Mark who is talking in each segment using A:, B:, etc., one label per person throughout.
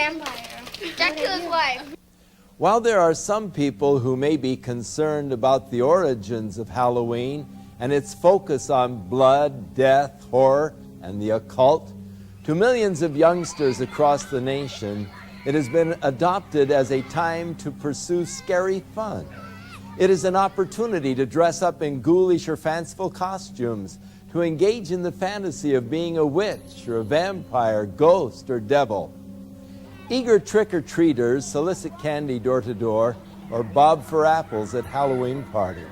A: vampire. Jack killed his wife.
B: While there are some people who may be concerned about the origins of Halloween and its focus on blood, death, horror, and the occult, to millions of youngsters across the nation, it has been adopted as a time to pursue scary fun. It is an opportunity to dress up in ghoulish or fanciful costumes, to engage in the fantasy of being a witch or a vampire, ghost, or devil. Eager trick-or-treaters solicit candy door to door or bob for apples at Halloween parties.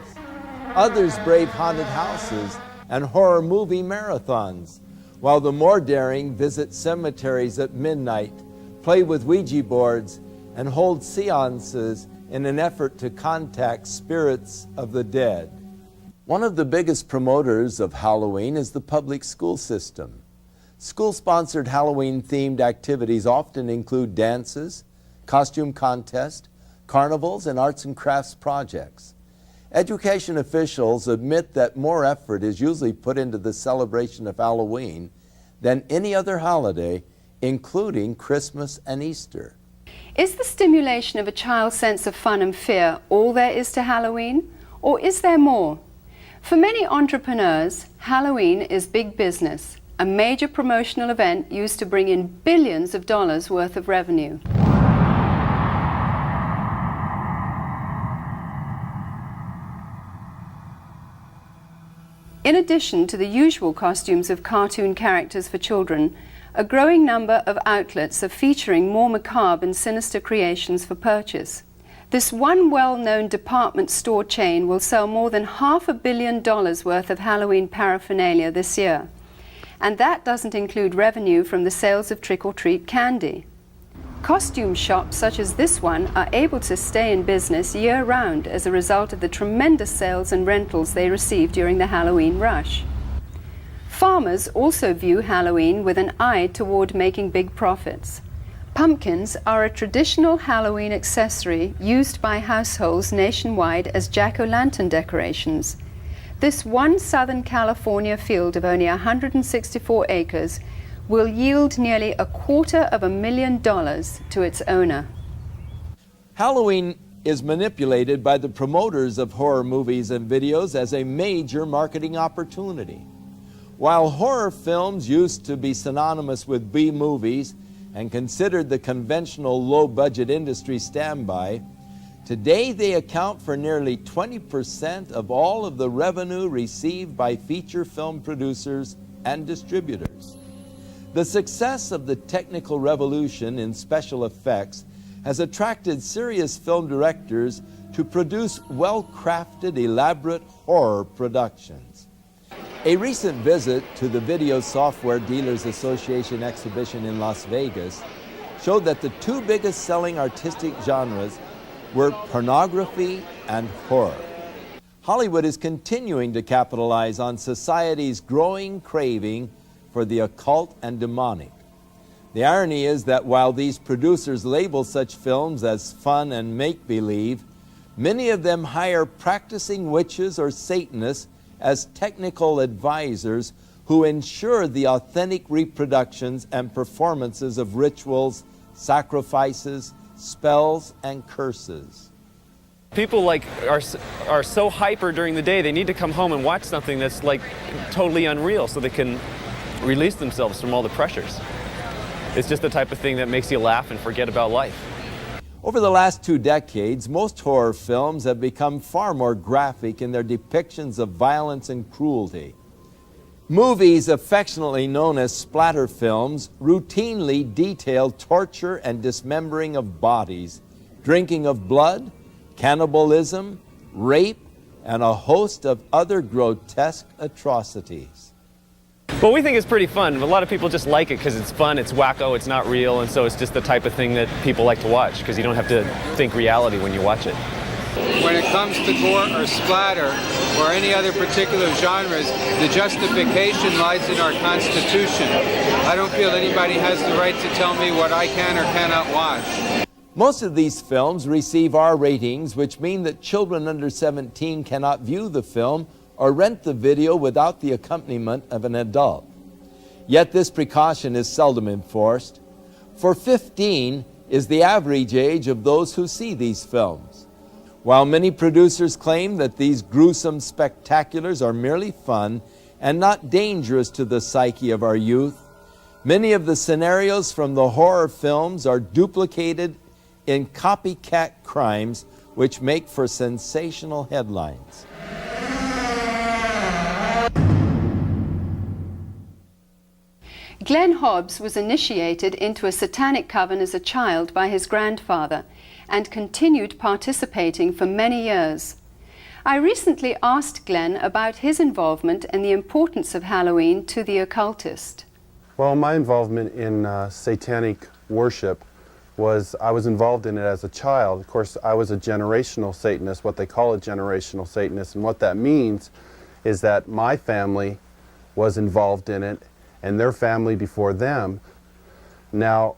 B: Others brave haunted houses and horror movie marathons, while the more daring visit cemeteries at midnight, play with Ouija boards, and hold seances in an effort to contact spirits of the dead. One of the biggest promoters of Halloween is the public school system. School-sponsored Halloween-themed activities often include dances, costume contests, carnivals, and arts and crafts projects. Education officials admit that more effort is usually put into the celebration of Halloween than any other holiday, including Christmas and Easter.
C: Is the stimulation of a child's sense of fun and fear all there is to Halloween, or is there more? For many entrepreneurs, Halloween is big business, a major promotional event used to bring in billions of dollars worth of revenue. In addition to the usual costumes of cartoon characters for children, a growing number of outlets are featuring more macabre and sinister creations for purchase. This one well-known department store chain will sell more than $500 million worth of Halloween paraphernalia this year. And that doesn't include revenue from the sales of trick-or-treat candy. Costume shops such as this one are able to stay in business year-round as a result of the tremendous sales and rentals they receive during the Halloween rush. Farmers also view Halloween with an eye toward making big profits. Pumpkins are a traditional Halloween accessory used by households nationwide as jack-o'-lantern decorations. This one Southern California field of only 164 acres will yield nearly $250,000 to its owner.
B: Halloween is manipulated by the promoters of horror movies and videos as a major marketing opportunity. While horror films used to be synonymous with B-movies and considered the conventional low-budget industry standby, today they account for nearly 20% of all of the revenue received by feature film producers and distributors. The success of the technical revolution in special effects has attracted serious film directors to produce well-crafted, elaborate horror productions. A recent visit to the Video Software Dealers Association exhibition in Las Vegas showed that the two biggest selling artistic genres were pornography and horror. Hollywood is continuing to capitalize on society's growing craving for the occult and demonic. The irony is that while these producers label such films as fun and make-believe, many of them hire practicing witches or Satanists as technical advisors who ensure the authentic reproductions and performances of rituals, sacrifices, spells, and curses.
D: People are so hyper during the day, they need to come home and watch something that's totally unreal so they can release themselves from all the pressures. It's just the type of thing that makes you laugh and forget about life.
B: Over the last 2 decades, most horror films have become far more graphic in their depictions of violence and cruelty. Movies affectionately known as splatter films routinely detail torture and dismembering of bodies, drinking of blood, cannibalism, rape, and a host of other grotesque atrocities.
D: Well, we think it's pretty fun. A lot of people just like it because it's fun, it's wacko, it's not real, and so it's just the type of thing that people like to watch because you don't have to think reality when you watch it.
E: When it comes to gore or splatter or any other particular genres, the justification lies in our Constitution. I don't feel anybody has the right to tell me what I can or cannot watch.
B: Most of these films receive R ratings, which mean that children under 17 cannot view the film or rent the video without the accompaniment of an adult. Yet this precaution is seldom enforced. for 15 is the average age of those who see these films. While many producers claim that these gruesome spectaculars are merely fun and not dangerous to the psyche of our youth, many of the scenarios from the horror films are duplicated in copycat crimes which make for sensational headlines.
C: Glenn Hobbs was initiated into a satanic coven as a child by his grandfather and continued participating for many years. I recently asked Glenn about his involvement and the importance of Halloween to the occultist.
F: Well, my involvement in satanic worship was, I was involved in it as a child. Of course, I was a generational Satanist, what they call a generational Satanist, and what that means is that my family was involved in it and their family before them. Now,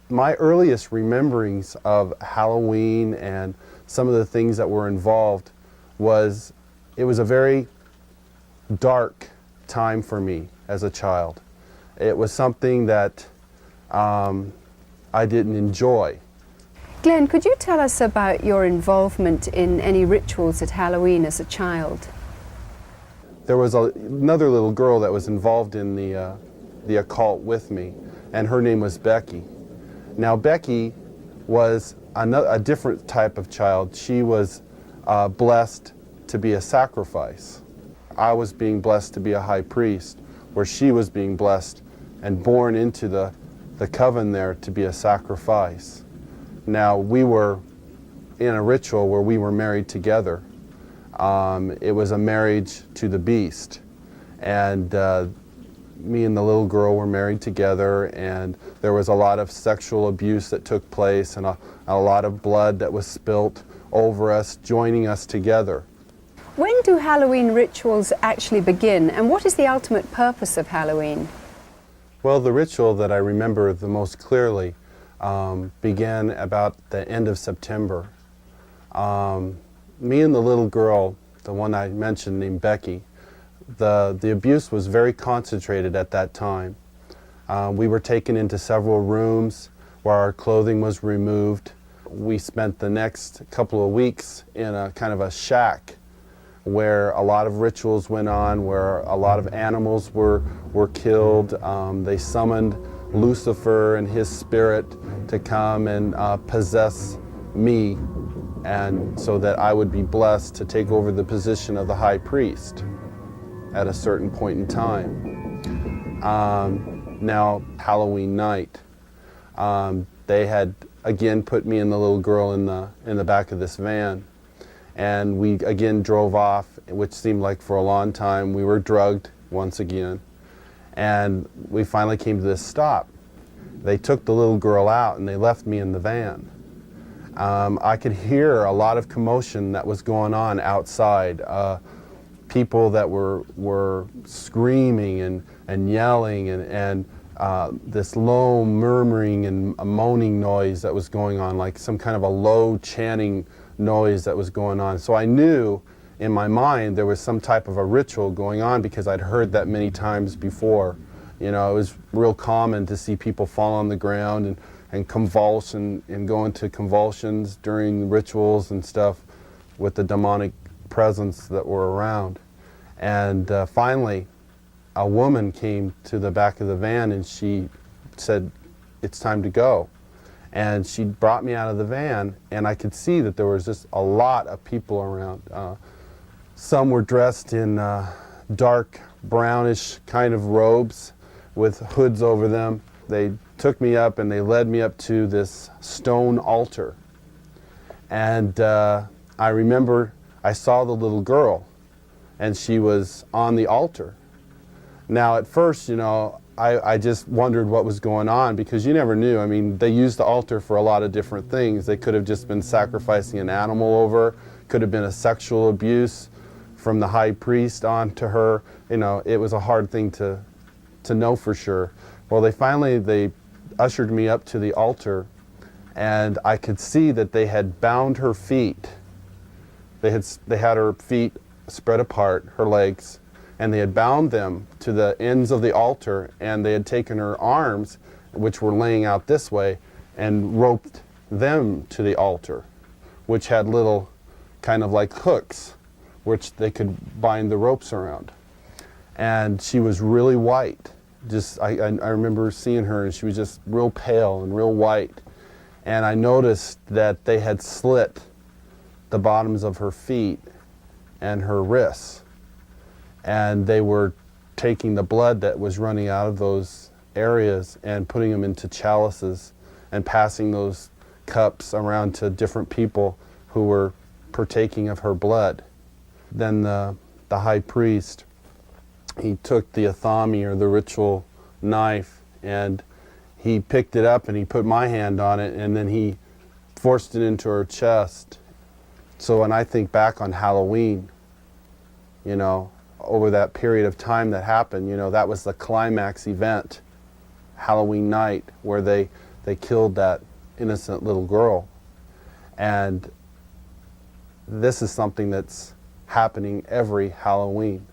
F: my earliest rememberings of Halloween and some of the things that were involved was, it was a very dark time for me as a child. It was something that I didn't enjoy.
C: Glenn, could you tell us about your involvement in any rituals at Halloween as a child?
F: There was another little girl that was involved in the occult with me, and her name was Becky. Now, Becky was a different type of child. She was blessed to be a sacrifice. I was being blessed to be a high priest, where she was being blessed and born into the coven there to be a sacrifice. Now, we were in a ritual where we were married together. It was a marriage to the beast, and me and the little girl were married together, and there was a lot of sexual abuse that took place and a lot of blood that was spilt over us, joining us together.
C: When do Halloween rituals actually begin, and what is the ultimate purpose of Halloween?
F: Well, the ritual that I remember the most clearly began about the end of September. Me and the little girl, the one I mentioned named Becky, the abuse was very concentrated at that time. We were taken into several rooms where our clothing was removed. We spent the next couple of weeks in a kind of a shack where a lot of rituals went on, where a lot of animals were killed. They summoned Lucifer and his spirit to come and possess me, and so that I would be blessed to take over the position of the high priest at a certain point in time. Now, Halloween night, they had again put me and the little girl in the back of this van, and we again drove off, which seemed like for a long time. We were drugged once again, and we finally came to this stop. They took the little girl out and they left me in the van. I could hear a lot of commotion that was going on outside. People that were screaming and yelling, and this low murmuring and moaning noise that was going on, like some kind of a low chanting noise that was going on. So I knew in my mind there was some type of a ritual going on, because I'd heard that many times before. You know, it was real common to see people fall on the ground and convulse and go into convulsions during rituals and stuff with the demonic presence that were around. And finally, a woman came to the back of the van and she said, "It's time to go." And she brought me out of the van, and I could see that there was just a lot of people around. Some were dressed in dark brownish kind of robes with hoods over them. They took me up and they led me up to this stone altar. And I remember I saw the little girl, and she was on the altar. Now, at first, you know, I just wondered what was going on, because you never knew. I mean, they used the altar for a lot of different things. They could have just been sacrificing an animal over, could have been a sexual abuse from the high priest on to her. You know, it was a hard thing to know for sure. Well, they ushered me up to the altar, and I could see that they had bound her feet. They had her feet spread apart, her legs, and they had bound them to the ends of the altar, and they had taken her arms which were laying out this way, and roped them to the altar, which had little kind of like hooks, which they could bind the ropes around. And she was really white. I remember seeing her, and she was just real pale and real white. And I noticed that they had slit the bottoms of her feet and her wrists. And they were taking the blood that was running out of those areas and putting them into chalices and passing those cups around to different people who were partaking of her blood. Then the high priest, he took the athami, or the ritual knife, and he picked it up and he put my hand on it, and then he forced it into her chest. So when I think back on Halloween, you know, over that period of time that happened, you know, that was the climax event, Halloween night, where they killed that innocent little girl. And this is something that's happening every Halloween.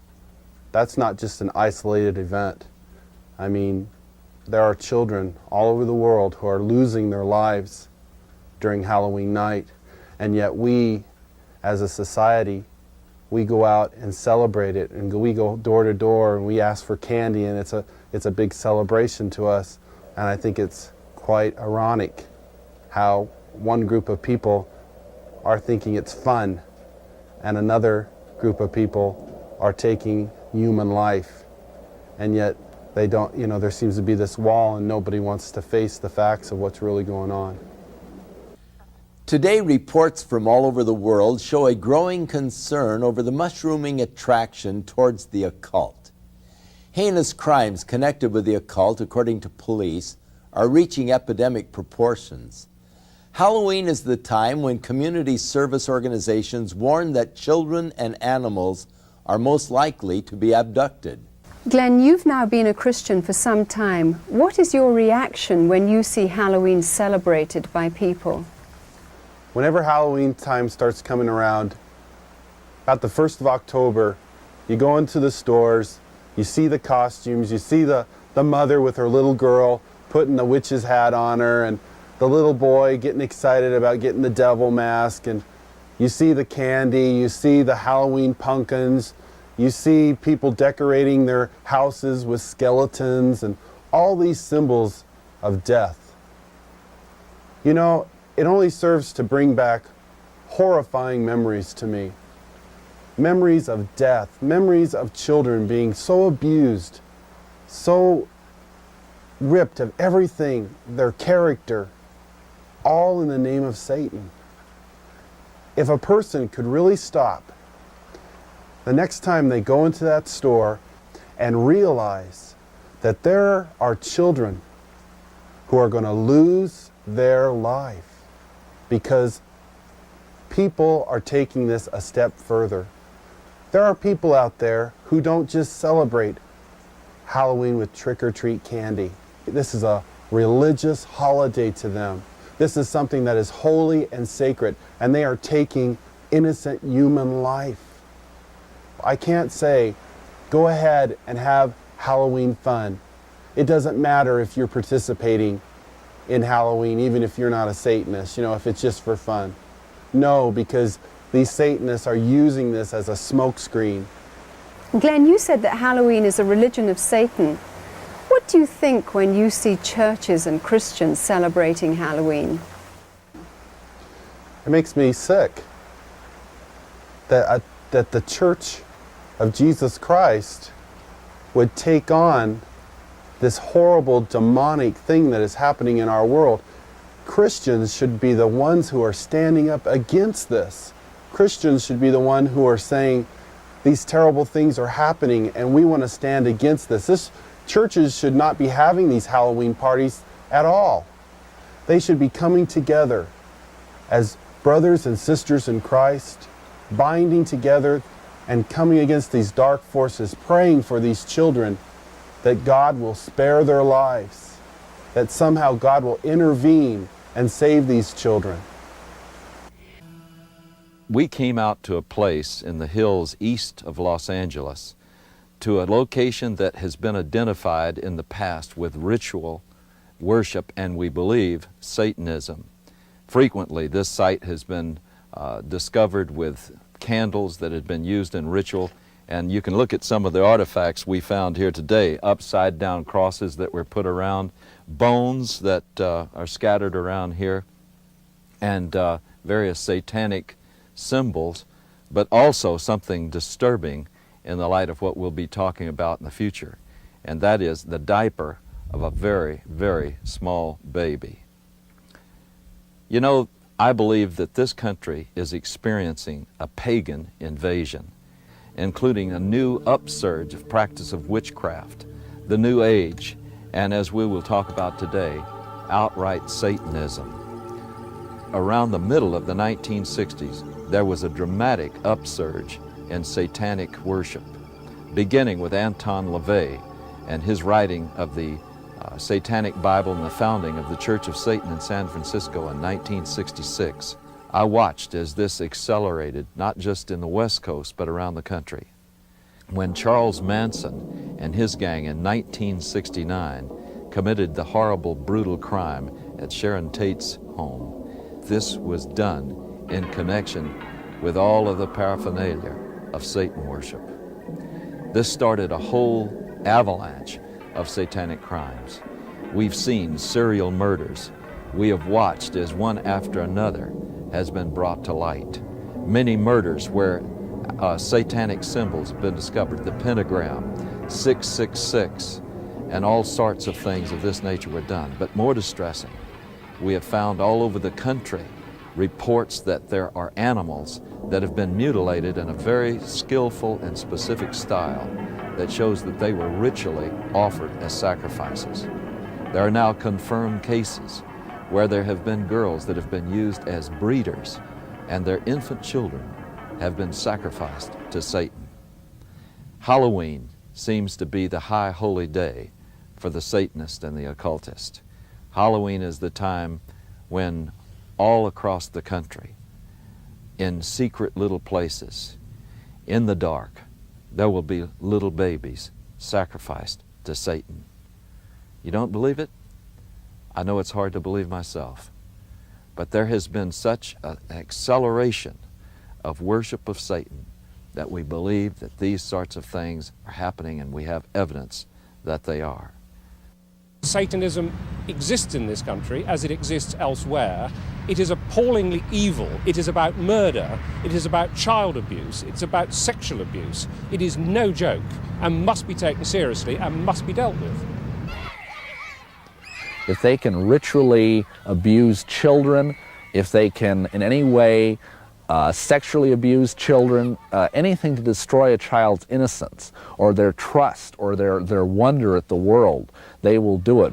F: That's not just an isolated event. I mean, there are children all over the world who are losing their lives during Halloween night, and yet we, as a society, we go out and celebrate it, and we go door to door and we ask for candy, and it's a big celebration to us. And I think it's quite ironic how one group of people are thinking it's fun and another group of people are taking human life, and yet they don't, you know, there seems to be this wall and nobody wants to face the facts of what's really going on.
B: Today, reports from all over the world show a growing concern over the mushrooming attraction towards the occult. Heinous crimes connected with the occult, according to police, are reaching epidemic proportions. Halloween is the time when community service organizations warn that children and animals are most likely to be abducted.
C: Glenn, you've now been a Christian for some time. What is your reaction when you see Halloween celebrated by people?
F: Whenever Halloween time starts coming around, about the 1st of October, you go into the stores, you see the costumes, you see the mother with her little girl putting the witch's hat on her, and the little boy getting excited about getting the devil mask, and you see the candy, you see the Halloween pumpkins, you see people decorating their houses with skeletons and all these symbols of death. You know, it only serves to bring back horrifying memories to me. Memories of death, memories of children being so abused, so ripped of everything, their character, all in the name of Satan. If a person could really stop the next time they go into that store and realize that there are children who are going to lose their life because people are taking this a step further. There are people out there who don't just celebrate Halloween with trick-or-treat candy. This is a religious holiday to them. This is something that is holy and sacred, and they are taking innocent human life. I can't say, go ahead and have Halloween fun. It doesn't matter if you're participating in Halloween, even if you're not a Satanist, you know, if it's just for fun. No, because these Satanists are using this as a smokescreen.
C: Glenn, you said that Halloween is a religion of Satan. What do you think when you see churches and Christians celebrating Halloween?
F: It makes me sick that the Church of Jesus Christ would take on this horrible demonic thing that is happening in our world. Christians should be the ones who are standing up against this. Christians should be the ones who are saying these terrible things are happening and we want to stand against this. Churches should not be having these Halloween parties at all. They should be coming together as brothers and sisters in Christ, binding together and coming against these dark forces, praying for these children that God will spare their lives, that somehow God will intervene and save these children.
G: We came out to a place in the hills east of Los Angeles, to a location that has been identified in the past with ritual worship and, we believe, Satanism. Frequently, this site has been discovered with candles that had been used in ritual, and you can look at some of the artifacts we found here today, upside-down crosses that were put around, bones that are scattered around here, and various satanic symbols, but also something disturbing in the light of what we'll be talking about in the future, and that is the diaper of a very, very small baby. You know, I believe that this country is experiencing a pagan invasion, including a new upsurge of practice of witchcraft, the New Age, and as we will talk about today, outright Satanism. Around the middle of the 1960s, there was a dramatic upsurge in satanic worship, beginning with Anton LaVey and his writing of the Satanic Bible and the founding of the Church of Satan in San Francisco in 1966. I watched as this accelerated, not just in the West Coast, but around the country. When Charles Manson and his gang in 1969 committed the horrible, brutal crime at Sharon Tate's home, this was done in connection with all of the paraphernalia of Satan worship. This started a whole avalanche of satanic crimes. We've seen serial murders. We have watched as one after another has been brought to light. Many murders where satanic symbols have been discovered, the pentagram, 666, and all sorts of things of this nature were done. But more distressing, we have found all over the country reports that there are animals that have been mutilated in a very skillful and specific style that shows that they were ritually offered as sacrifices. There are now confirmed cases where there have been girls that have been used as breeders, and their infant children have been sacrificed to Satan. Halloween seems to be the high holy day for the Satanist and the occultist. Halloween is the time when all across the country, in secret little places, in the dark, there will be little babies sacrificed to Satan. You don't believe it? I know it's hard to believe myself. But there has been such an acceleration of worship of Satan that we believe that these sorts of things are happening, and we have evidence that they are.
H: Satanism exists in this country as it exists elsewhere. It is appallingly evil. It is about murder. It is about child abuse. It's about sexual abuse. It is no joke and must be taken seriously and must be dealt with.
I: If they can ritually abuse children, if they can in any way sexually abuse children, anything to destroy a child's innocence or their trust or their wonder at the world, they will do it.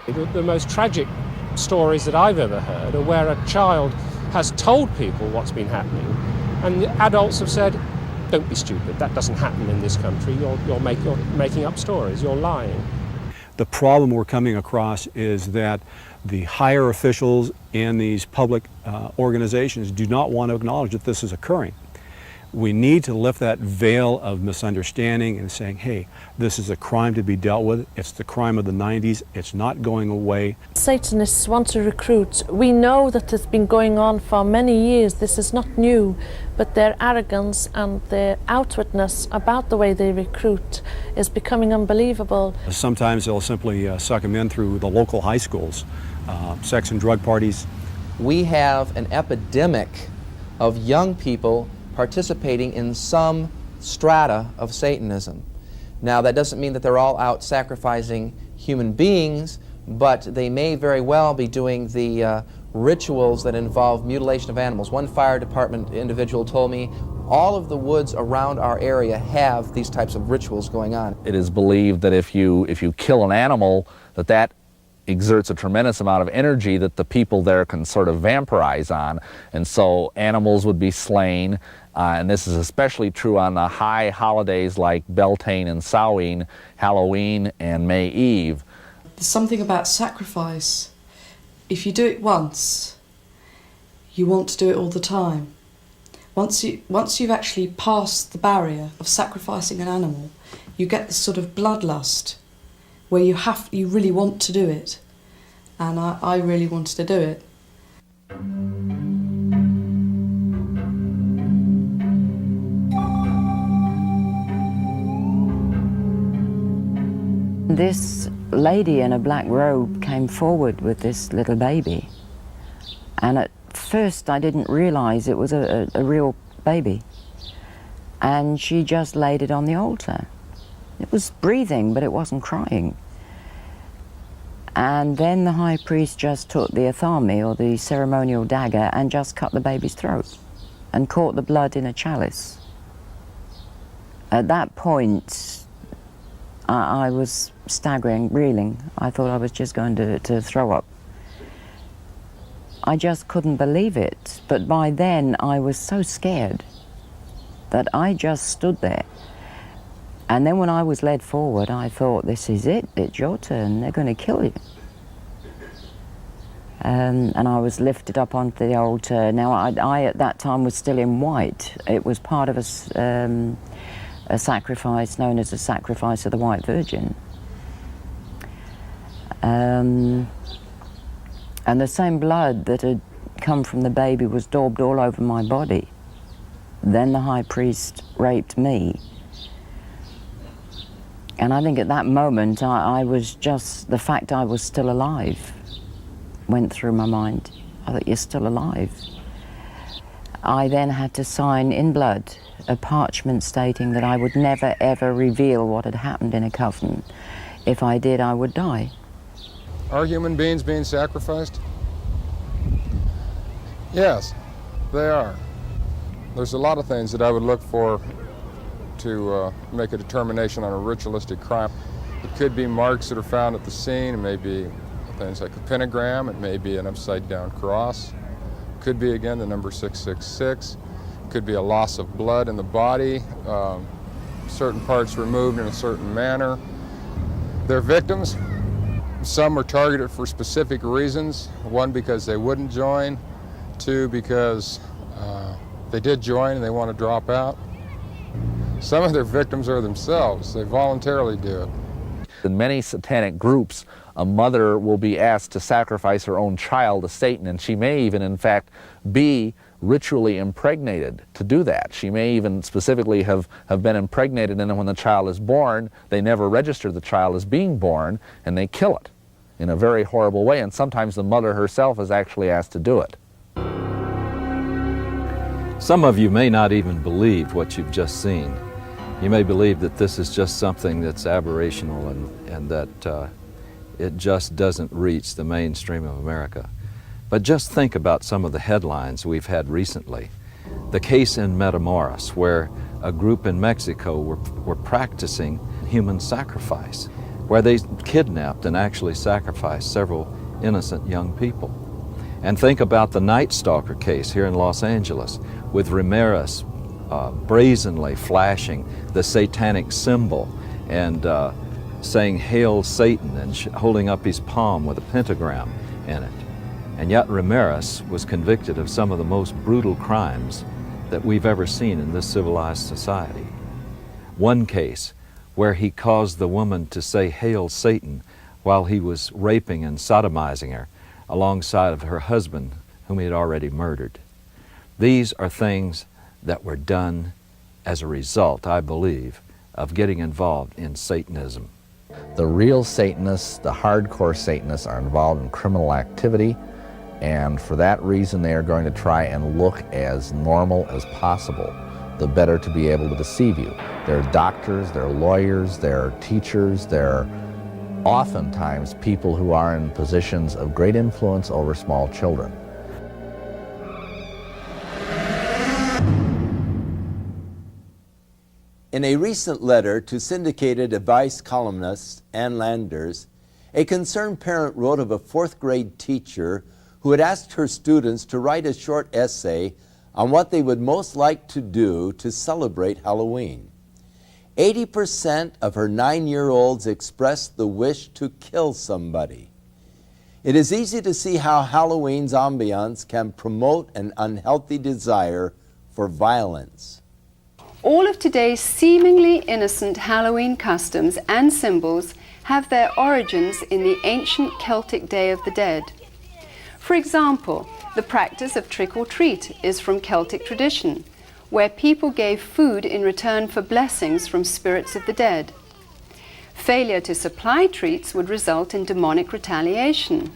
H: The most tragic stories that I've ever heard are where a child has told people what's been happening, and the adults have said, "Don't be stupid, that doesn't happen in this country, you're making up stories, you're lying."
J: The problem we're coming across is that the higher officials in these public organizations do not want to acknowledge that this is occurring. We need to lift that veil of misunderstanding and saying, hey, this is a crime to be dealt with. It's the crime of the 90s. It's not going away.
K: Satanists want to recruit. We know that it's been going on for many years. This is not new, but their arrogance and their outwardness about the way they recruit is becoming unbelievable.
J: Sometimes they'll simply suck them in through the local high schools, sex and drug parties.
L: We have an epidemic of young people participating in some strata of Satanism. Now, that doesn't mean that they're all out sacrificing human beings, but they may very well be doing the rituals that involve mutilation of animals. One fire department individual told me all of the woods around our area have these types of rituals going on.
I: It is believed that if you kill an animal, that exerts a tremendous amount of energy that the people there can sort of vampirize on, and so animals would be slain, and this is especially true on the high holidays like Beltane and Samhain, Halloween and May Eve.
M: There's something about sacrifice. If you do it once, you want to do it all the time. Once you've actually passed the barrier of sacrificing an animal, you get this sort of bloodlust where you really want to do it. And I really wanted to do it.
N: This lady in a black robe came forward with this little baby. And at first I didn't realize it was a real baby. And she just laid it on the altar. It was breathing, but it wasn't crying. And then the high priest just took the athame, or the ceremonial dagger, and just cut the baby's throat and caught the blood in a chalice. At that point, I was staggering, reeling. I thought I was just going to throw up. I just couldn't believe it. But by then, I was so scared that I just stood there. And then when I was led forward, I thought, this is it. It's your turn. They're going to kill you. And I was lifted up onto the altar. Now, I at that time was still in white. It was part of a sacrifice known as the sacrifice of the White Virgin. And the same blood that had come from the baby was daubed all over my body. Then the high priest raped me. And I think at that moment, I was just, the fact I was still alive went through my mind. I thought, you're still alive. I then had to sign in blood a parchment stating that I would never ever reveal what had happened in a coven. If I did, I would die.
O: Are human beings being sacrificed? Yes, they are. There's a lot of things that I would look for to make a determination on a ritualistic crime. It could be marks that are found at the scene. It may be things like a pentagram. It may be an upside-down cross. It could be, again, the number 666. It could be a loss of blood in the body, certain parts removed in a certain manner. They're victims. Some are targeted for specific reasons. One, because they wouldn't join. Two, because they did join and they want to drop out. Some of their victims are themselves. They voluntarily do it.
I: In many satanic groups, a mother will be asked to sacrifice her own child to Satan, and she may even, in fact, be ritually impregnated to do that. She may even specifically have been impregnated, and then when the child is born, they never register the child as being born, and they kill it in a very horrible way, and sometimes the mother herself is actually asked to do it.
G: Some of you may not even believe what you've just seen. You may believe that this is just something that's aberrational and that it just doesn't reach the mainstream of America. But just think about some of the headlines we've had recently. The case in Matamoros, where a group in Mexico were practicing human sacrifice, where they kidnapped and actually sacrificed several innocent young people. And think about the Night Stalker case here in Los Angeles, with Ramirez brazenly flashing the satanic symbol and saying, "Hail Satan," and holding up his palm with a pentagram in it. And yet Ramirez was convicted of some of the most brutal crimes that we've ever seen in this civilized society. One case where he caused the woman to say, "Hail Satan," while he was raping and sodomizing her alongside of her husband, whom he had already murdered. These are things that were done as a result, I believe, of getting involved in Satanism.
I: The real Satanists, the hardcore Satanists, are involved in criminal activity, and for that reason they are going to try and look as normal as possible, the better to be able to deceive you. They're doctors, they're lawyers, they're teachers, they're oftentimes people who are in positions of great influence over small children.
B: In a recent letter to syndicated advice columnist Ann Landers, a concerned parent wrote of a fourth-grade teacher who had asked her students to write a short essay on what they would most like to do to celebrate Halloween. 80% of her 9-year-olds expressed the wish to kill somebody. It is easy to see how Halloween's ambiance can promote an unhealthy desire for violence.
C: All of today's seemingly innocent Halloween customs and symbols have their origins in the ancient Celtic Day of the Dead. For example, the practice of trick or treat is from Celtic tradition, where people gave food in return for blessings from spirits of the dead. Failure to supply treats would result in demonic retaliation.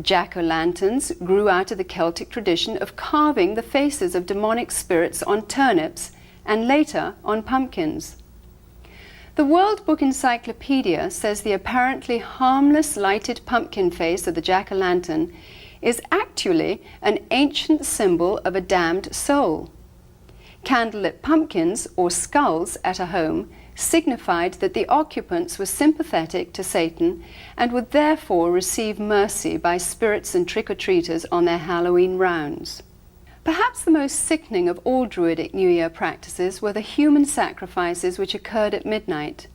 C: Jack-o'-lanterns grew out of the Celtic tradition of carving the faces of demonic spirits on turnips and later on pumpkins. The World Book Encyclopedia says the apparently harmless lighted pumpkin face of the jack-o'-lantern is actually an ancient symbol of a damned soul. Candlelit pumpkins, or skulls, at a home signified that the occupants were sympathetic to Satan and would therefore receive mercy by spirits and trick-or-treaters on their Halloween rounds. Perhaps the most sickening of all Druidic New Year practices were the human sacrifices which occurred at midnight.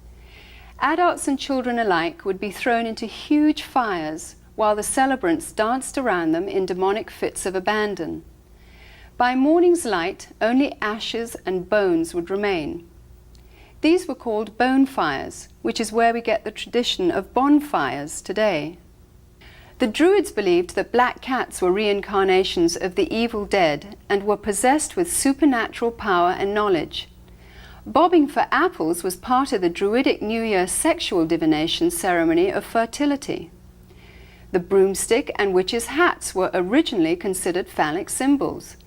C: Adults and children alike would be thrown into huge fires while the celebrants danced around them in demonic fits of abandon. By morning's light, only ashes and bones would remain. These were called bone fires, which is where we get the tradition of bonfires today. The Druids believed that black cats were reincarnations of the evil dead and were possessed with supernatural power and knowledge. Bobbing for apples was part of the Druidic New Year sexual divination ceremony of fertility. The broomstick and witches' hats were originally considered phallic symbols.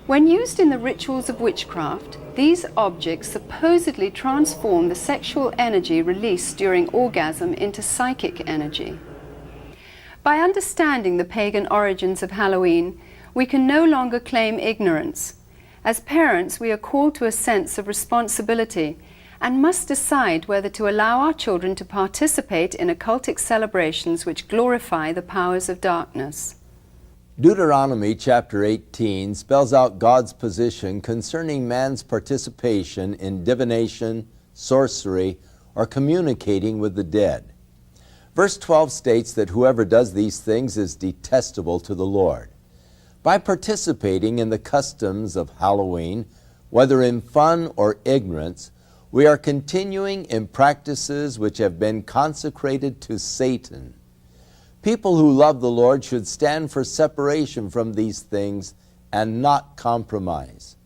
C: When used in the rituals of witchcraft, these objects supposedly transform the sexual energy released during orgasm into psychic energy. By understanding the pagan origins of Halloween, we can no longer claim ignorance. As parents, we are called to a sense of responsibility and must decide whether to allow our children to participate in occultic celebrations which glorify the powers of darkness.
B: Deuteronomy chapter 18 spells out God's position concerning man's participation in divination, sorcery, or communicating with the dead. Verse 12 states that whoever does these things is detestable to the Lord. By participating in the customs of Halloween, whether in fun or ignorance, we are continuing in practices which have been consecrated to Satan. People who love the Lord should stand for separation from these things and not compromise.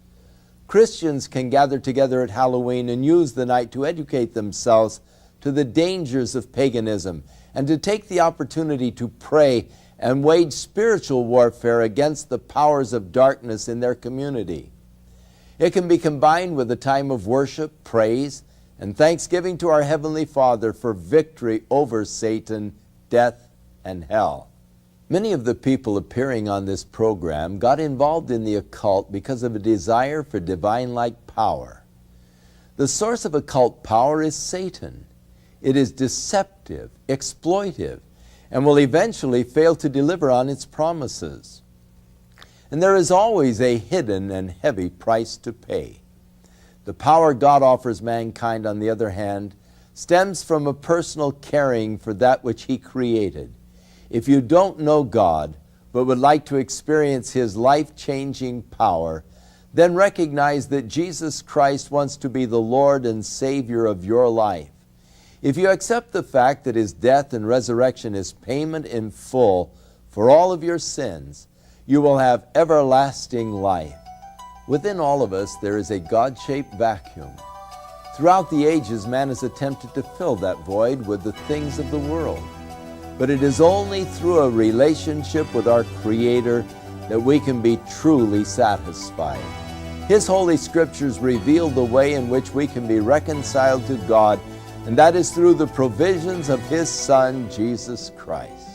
B: Christians can gather together at Halloween and use the night to educate themselves to the dangers of paganism and to take the opportunity to pray and wage spiritual warfare against the powers of darkness in their community. It can be combined with a time of worship, praise, and thanksgiving to our Heavenly Father for victory over Satan, death, and hell. Many of the people appearing on this program got involved in the occult because of a desire for divine-like power. The source of occult power is Satan. It is deceptive, exploitive, and will eventually fail to deliver on its promises. And there is always a hidden and heavy price to pay. The power God offers mankind, on the other hand, stems from a personal caring for that which He created. If you don't know God, but would like to experience His life-changing power, then recognize that Jesus Christ wants to be the Lord and Savior of your life. If you accept the fact that His death and resurrection is payment in full for all of your sins, you will have everlasting life. Within all of us, there is a God-shaped vacuum. Throughout the ages, man has attempted to fill that void with the things of the world. But it is only through a relationship with our Creator that we can be truly satisfied. His Holy Scriptures reveal the way in which we can be reconciled to God, and that is through the provisions of His Son, Jesus Christ.